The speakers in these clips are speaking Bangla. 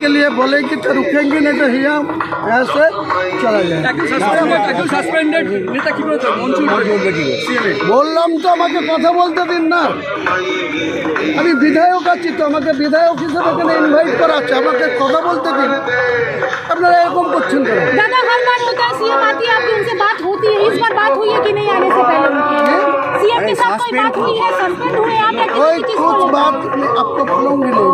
के लिए बोलेगी तो रुकेंगे, नहीं तो यहाँ ऐसे चला जाए। বললাম তো আমাকে কথা বলতে দিন না, আমি বিধায়ক আছি তো, আমাকে বিধায়ক হিসেবে এখানে ইনভাইট করা আছে, আমাকে কথা বলতে দিন। আপনারা এরকম করছেন কেন? दादा हर बार होता है, सीएम आती है आपकी उनसे बात होती है, इस बार बात हुई है कि नहीं आने से पहले उनकी? सीएम के साथ कोई बात हुई है? सस्पेंड हुए आप या कोई किसी कुछ बात आपको बोलूंगी नहीं,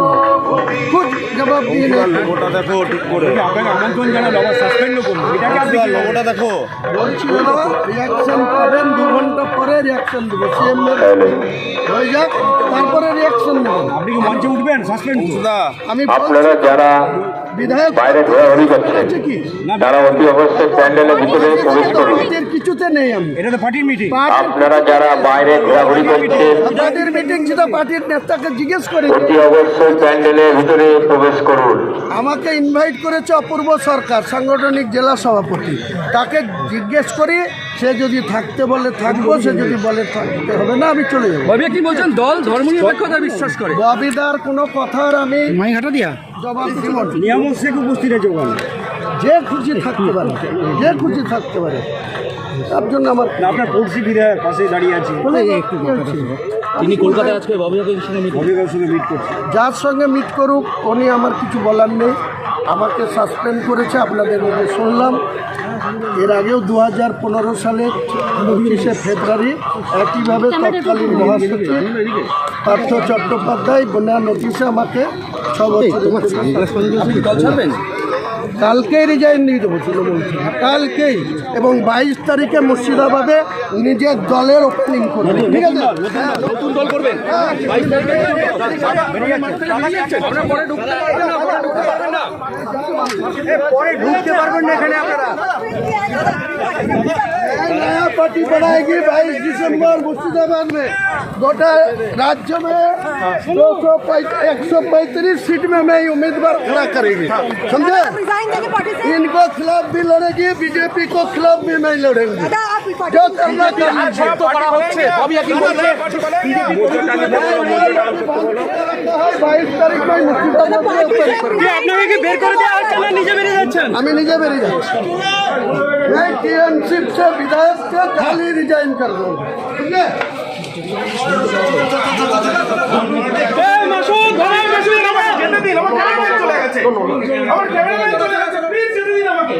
कुछ जवाब दिए नहीं। লোগোটা দেখো ঠিক করে, আপনাকে আমন্ত্রণ জানালো, আবার সাসপেন্ড করুন, এটাকে আপনি লোগোটা দেখো। বলছি দাদা রিয়াকশন পাবেন, 2 ঘন্টা পরে রিয়াকশন দেবো, সিএম হয়ে যাক তারপরে রিয়াকশন দেবেন। আপনি কি মঞ্চে উঠবেন? সাসপেন্ড আমি আপনারা যারা বিধায়ক বাইরে ঘোরাঘুরি করছেন কি তারা অতি অবশ্যই প্যান্ডেলের ভিতরে প্রবেশ করুন। পার্টির কিছুতে নেই, আমি এটা তো পার্টির মিটিং। আপনারা যারা বাইরে ঘোরাঘুরি করছেন পার্টির মিটিং ছিল, পার্টির নেতাকে জিজ্ঞেস করে অতি অবশ্যই প্যান্ডেলের ভিতরে প্রবেশ করুন। আমাকে ইনভাইট করেছে অপূর্ব সরকার, সাংগঠনিক জেলা সভাপতি, তাকে জিজ্ঞেস করি, সে যদি থাকতে বলে থাকবো, সে যদি বলে থাকতে হবে না, আমি চলে যাবো। কি বলছেন? দল ধর্মনিরপেক্ষতা বিশ্বাস করে। ববিদার কোনো কথার আমি জবাব দিব না। নিয়ামক শেখ উপস্থিত আছে ওখানে, যে খুশি থাকতে পারে, যে খুশি থাকতে পারে, তার জন্য আমার আপনার পড়শি বিধায়ক পাশে দাঁড়িয়ে আছে, তিনি কলকাতায় আজকে ববিদার সঙ্গে ভবিকার সঙ্গে মিট করছে। যার সঙ্গে মিট করুক, উনি আমার কিছু বলার নেই। আমাকে সাসপেন্ড করেছে, আপনাদের মধ্যে শুনলাম। এর আগেও 2015 সালের 25শে ফেব্রুয়ারি একইভাবে তৎকালীন মহাসচিব পার্থ চট্টোপাধ্যায় বন্যা নোটিশে আমাকে 6 বছর কালকেই রিজাইন দিয়ে দেবো তৃণমূল থেকে, কালকেই। এবং 22 তারিখে মুর্শিদাবাদে নিজের দলের ওপেনিং করবে, ঠিক আছে? নতুন দল করবেন। পরে ঢুকতে পারবেন না এখানে আপনারা। नया पार्टी बनाएगी 22 दिसंबर मुर्शिदाबाद में। गोटा राज्य में 135 सीट में मैं उम्मीदवार खड़ा करेंगे, समझे? इनको खिलाफ भी लड़ेगी, बीजेपी को खिलाफ भी नहीं लड़ेंगे। जो करना करना। 22 तारीख में मुर्शिदाबाद में ओपन करेंगे। আপনাকে কি বের করে দেওয়া হচ্ছে না নিজে বেরিয়ে যাচ্ছেন? আমি নিজে বেরিয়ে যাচ্ছি। मैं टीएमसी से विधायक से खाली रिजाइन कर दूंगा, ठीक है? আমাকে